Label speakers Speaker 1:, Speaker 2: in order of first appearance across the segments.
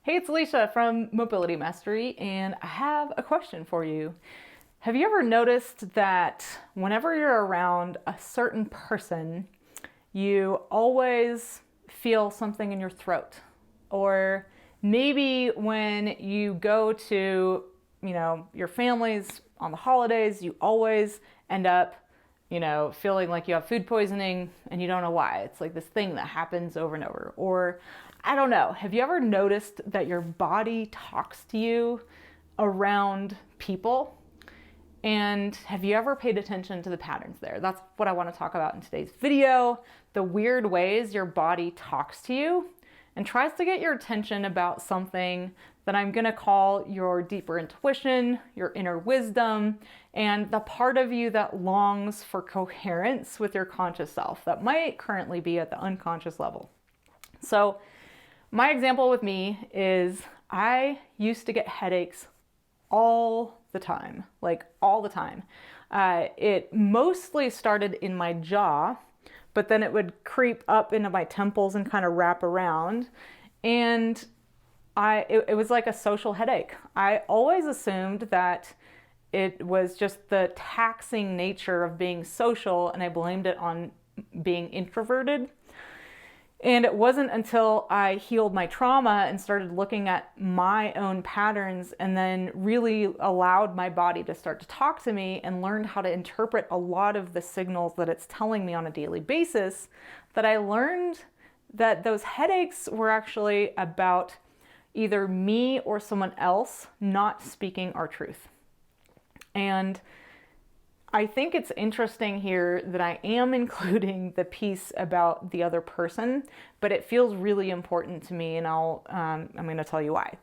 Speaker 1: Hey, it's Alicia from Mobility Mastery, and I have a question for you. Have you ever noticed that whenever you're around a certain person, you always feel something in your throat? Or maybe when you go to, your families on the holidays, you always end up, feeling like you have food poisoning and you don't know why. It's like this thing that happens over and over. Or I don't know, have you ever noticed that your body talks to you around people? And have you ever paid attention to the patterns there? That's what I want to talk about in today's video. The weird ways your body talks to you and tries to get your attention about something that I'm going to call your deeper intuition, your inner wisdom, and the part of you that longs for coherence with your conscious self that might currently be at the unconscious level. So my example with me is I used to get headaches all the time, like all the time. It mostly started in my jaw, but then it would creep up into my temples and kind of wrap around. And it was like a social headache. I always assumed that it was just the taxing nature of being social, and I blamed it on being introverted. And it wasn't until I healed my trauma and started looking at my own patterns and then really allowed my body to start to talk to me and learned how to interpret a lot of the signals that it's telling me on a daily basis that I learned that those headaches were actually about either me or someone else not speaking our truth. And I think it's interesting here that I am including the piece about the other person, but it feels really important to me, and I'm going to tell you why.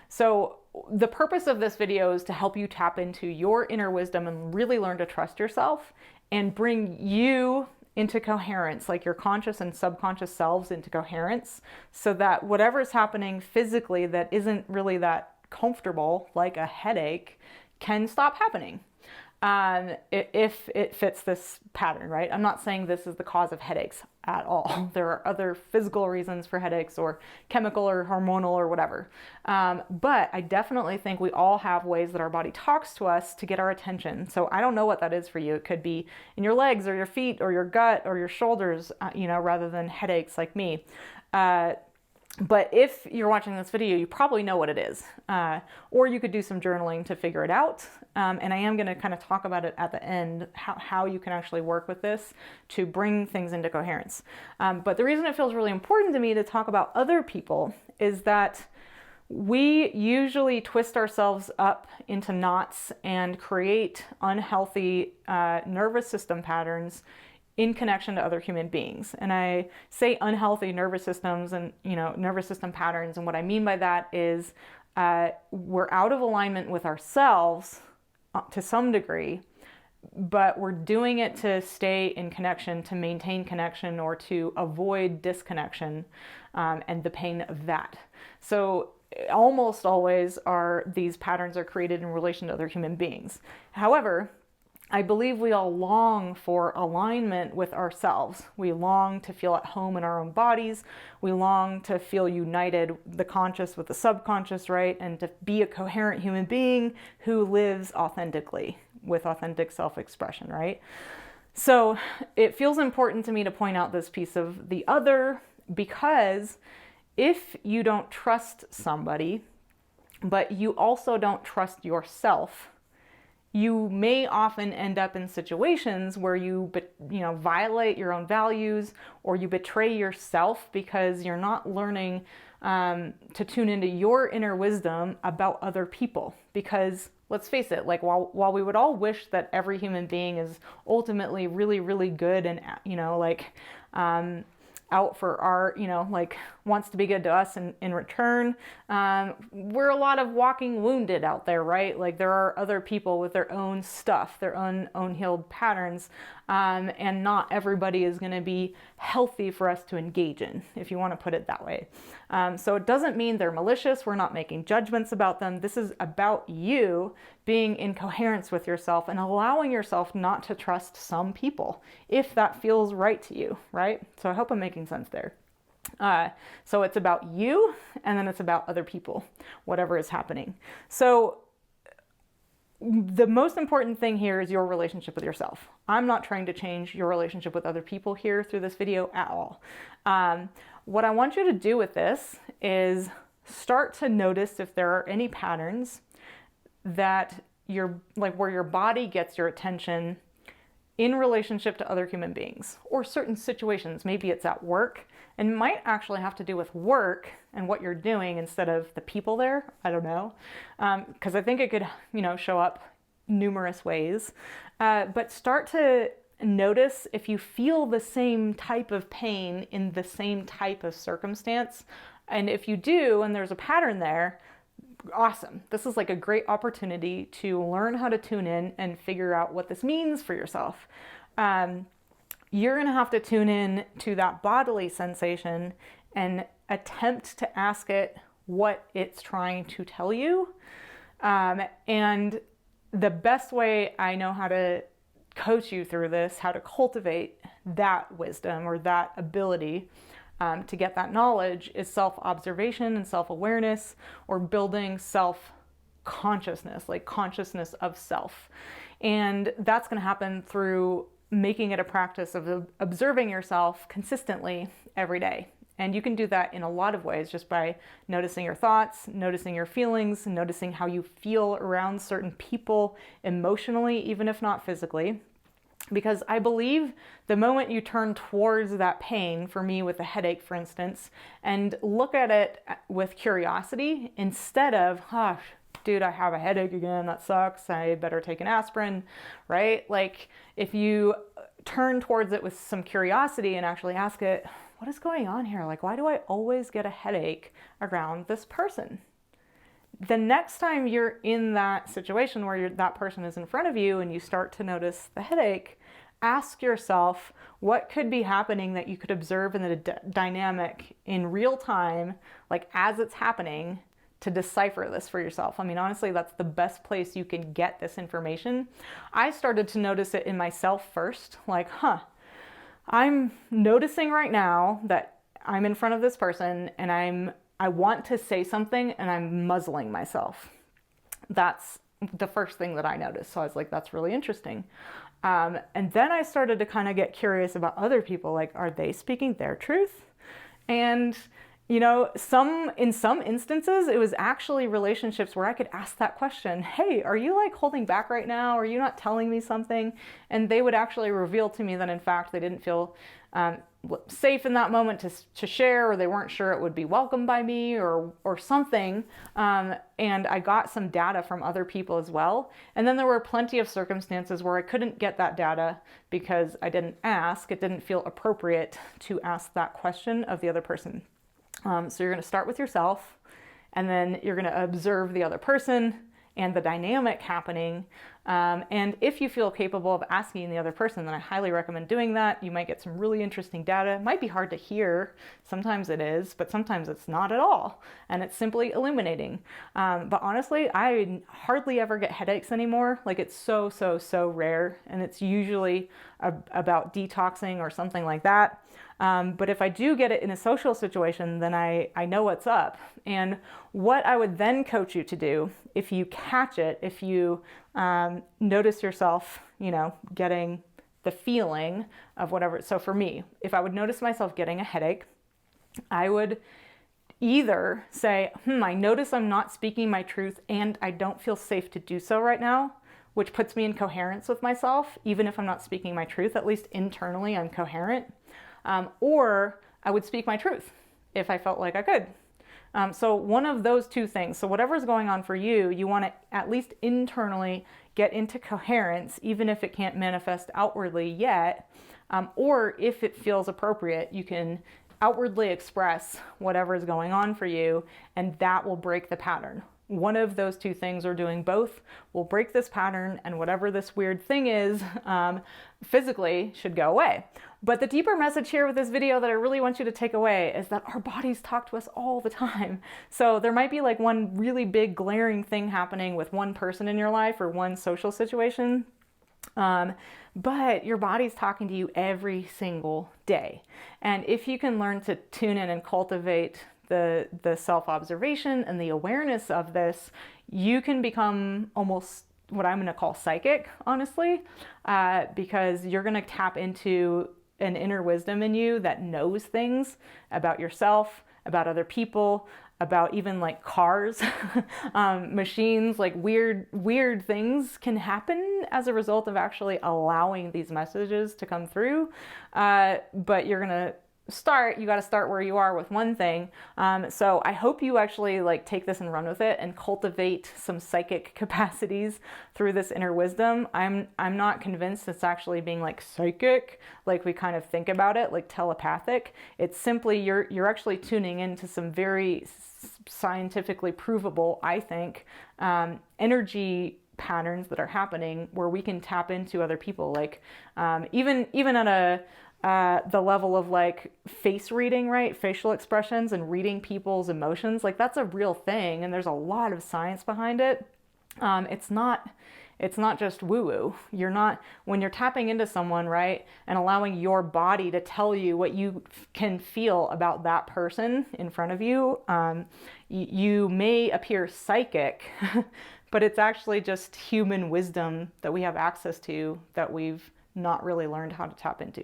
Speaker 1: So the purpose of this video is to help you tap into your inner wisdom and really learn to trust yourself and bring you into coherence, like your conscious and subconscious selves into coherence, so that whatever is happening physically that isn't really that comfortable, like a headache, can stop happening. If it fits this pattern, right? I'm not saying this is the cause of headaches at all. There are other physical reasons for headaches or chemical or hormonal or whatever. But I definitely think we all have ways that our body talks to us to get our attention. So I don't know what that is for you. It could be in your legs or your feet or your gut or your shoulders, rather than headaches like me. But if you're watching this video, you probably know what it is. Or you could do some journaling to figure it out. And I am going to kind of talk about it at the end, how you can actually work with this to bring things into coherence. But the reason it feels really important to me to talk about other people is that we usually twist ourselves up into knots and create unhealthy nervous system patterns in connection to other human beings. And I say unhealthy nervous systems and, nervous system patterns. And what I mean by that is we're out of alignment with ourselves to some degree, but we're doing it to stay in connection, to maintain connection, or to avoid disconnection and the pain of that. So almost always these patterns are created in relation to other human beings. However, I believe we all long for alignment with ourselves. We long to feel at home in our own bodies. We long to feel united, the conscious with the subconscious, right? And to be a coherent human being who lives authentically with authentic self-expression, right? So it feels important to me to point out this piece of the other, because if you don't trust somebody, but you also don't trust yourself, you may often end up in situations where you violate your own values, or you betray yourself because you're not learning to tune into your inner wisdom about other people. Because let's face it, like while we would all wish that every human being is ultimately really, really good and out for our, wants to be good to us in return. We're a lot of walking wounded out there, right? Like there are other people with their own stuff, their own unhealed patterns, and not everybody is going to be healthy for us to engage in, if you want to put it that way. So it doesn't mean they're malicious. We're not making judgments about them. This is about you being in coherence with yourself and allowing yourself not to trust some people if that feels right to you, right? So I hope I'm making sense there. So it's about you, and then it's about other people, whatever is happening. So the most important thing here is your relationship with yourself. I'm not trying to change your relationship with other people here through this video at all. What I want you to do with this is start to notice if there are any patterns that where your body gets your attention in relationship to other human beings or certain situations. Maybe it's at work, and might actually have to do with work and what you're doing instead of the people there. I don't know, because I think it could, show up numerous ways. But start to notice if you feel the same type of pain in the same type of circumstance. And if you do, and there's a pattern there, awesome. This is like a great opportunity to learn how to tune in and figure out what this means for yourself. You're going to have to tune in to that bodily sensation and attempt to ask it what it's trying to tell you. And the best way I know how to coach you through this, how to cultivate that wisdom or that ability to get that knowledge, is self-observation and self-awareness, or building self-consciousness, like consciousness of self. And that's going to happen through making it a practice of observing yourself consistently every day. And you can do that in a lot of ways, just by noticing your thoughts, noticing your feelings, noticing how you feel around certain people emotionally, even if not physically. Because I believe the moment you turn towards that pain, for me with a headache, for instance, and look at it with curiosity instead of, dude, I have a headache again, that sucks, I better take an aspirin, right? Like, if you turn towards it with some curiosity and actually ask it, what is going on here? Like, why do I always get a headache around this person? The next time you're in that situation where that person is in front of you and you start to notice the headache, ask yourself what could be happening that you could observe in the dynamic in real time, like as it's happening, to decipher this for yourself. I mean, honestly, that's the best place you can get this information. I started to notice it in myself first, like, I'm noticing right now that I'm in front of this person and I want to say something and I'm muzzling myself. That's the first thing that I noticed. So I was like, that's really interesting. And then I started to kind of get curious about other people, like, are they speaking their truth? And, in some instances, it was actually relationships where I could ask that question, hey, are you like holding back right now? Are you not telling me something? And they would actually reveal to me that in fact, they didn't feel safe in that moment to share, or they weren't sure it would be welcomed by me or something. And I got some data from other people as well. And then there were plenty of circumstances where I couldn't get that data because I didn't ask. It didn't feel appropriate to ask that question of the other person. So you're going to start with yourself, and then you're going to observe the other person and the dynamic happening. And if you feel capable of asking the other person, then I highly recommend doing that. You might get some really interesting data. It might be hard to hear. Sometimes it is, but sometimes it's not at all. And it's simply illuminating. But honestly, I hardly ever get headaches anymore. Like, it's so rare. And it's usually about detoxing or something like that. But if I do get it in a social situation, then I know what's up. And what I would then coach you to do, if you catch it, if you notice yourself, getting the feeling of whatever. So for me, if I would notice myself getting a headache, I would either say, I notice I'm not speaking my truth and I don't feel safe to do so right now, which puts me in coherence with myself. Even if I'm not speaking my truth, at least internally I'm coherent. Or I would speak my truth if I felt like I could. So one of those two things. So whatever's going on for you, you want to at least internally get into coherence, even if it can't manifest outwardly yet. Or if it feels appropriate, you can outwardly express whatever is going on for you, and that will break the pattern. One of those two things, or doing both, will break this pattern, and whatever this weird thing is, physically should go away. But the deeper message here with this video that I really want you to take away is that our bodies talk to us all the time. So there might be like one really big glaring thing happening with one person in your life or one social situation, But your body's talking to you every single day. And if you can learn to tune in and cultivate the self-observation and the awareness of this, you can become almost what I'm going to call psychic, honestly, because you're going to tap into an inner wisdom in you that knows things about yourself, about other people, about even like cars, machines, like weird things can happen as a result of actually allowing these messages to come through. But you're gonna you got to start where you are with one thing. So I hope you actually like take this and run with it and cultivate some psychic capacities through this inner wisdom. I'm not convinced it's actually being like psychic, like we kind of think about it, like telepathic. It's simply you're actually tuning into some very scientifically provable, I think, energy patterns that are happening where we can tap into other people, like even at the level of like face reading, right? Facial expressions and reading people's emotions, like that's a real thing, and there's a lot of science behind it. It's not just woo-woo. When you're tapping into someone, right, and allowing your body to tell you what you can feel about that person in front of you, you may appear psychic, but it's actually just human wisdom that we have access to that we've not really learned how to tap into.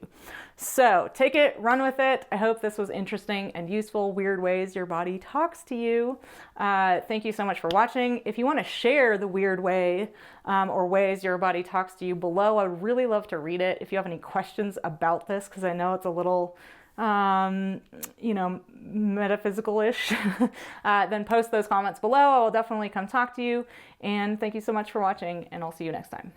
Speaker 1: So take it, run with it. I hope this was interesting and useful. Weird ways your body talks to you. Thank you so much for watching. If you want to share the weird way or ways your body talks to you below, I would really love to read it. If you have any questions about this, because I know it's a little metaphysical-ish, then post those comments below. I will definitely come talk to you. And thank you so much for watching, and I'll see you next time.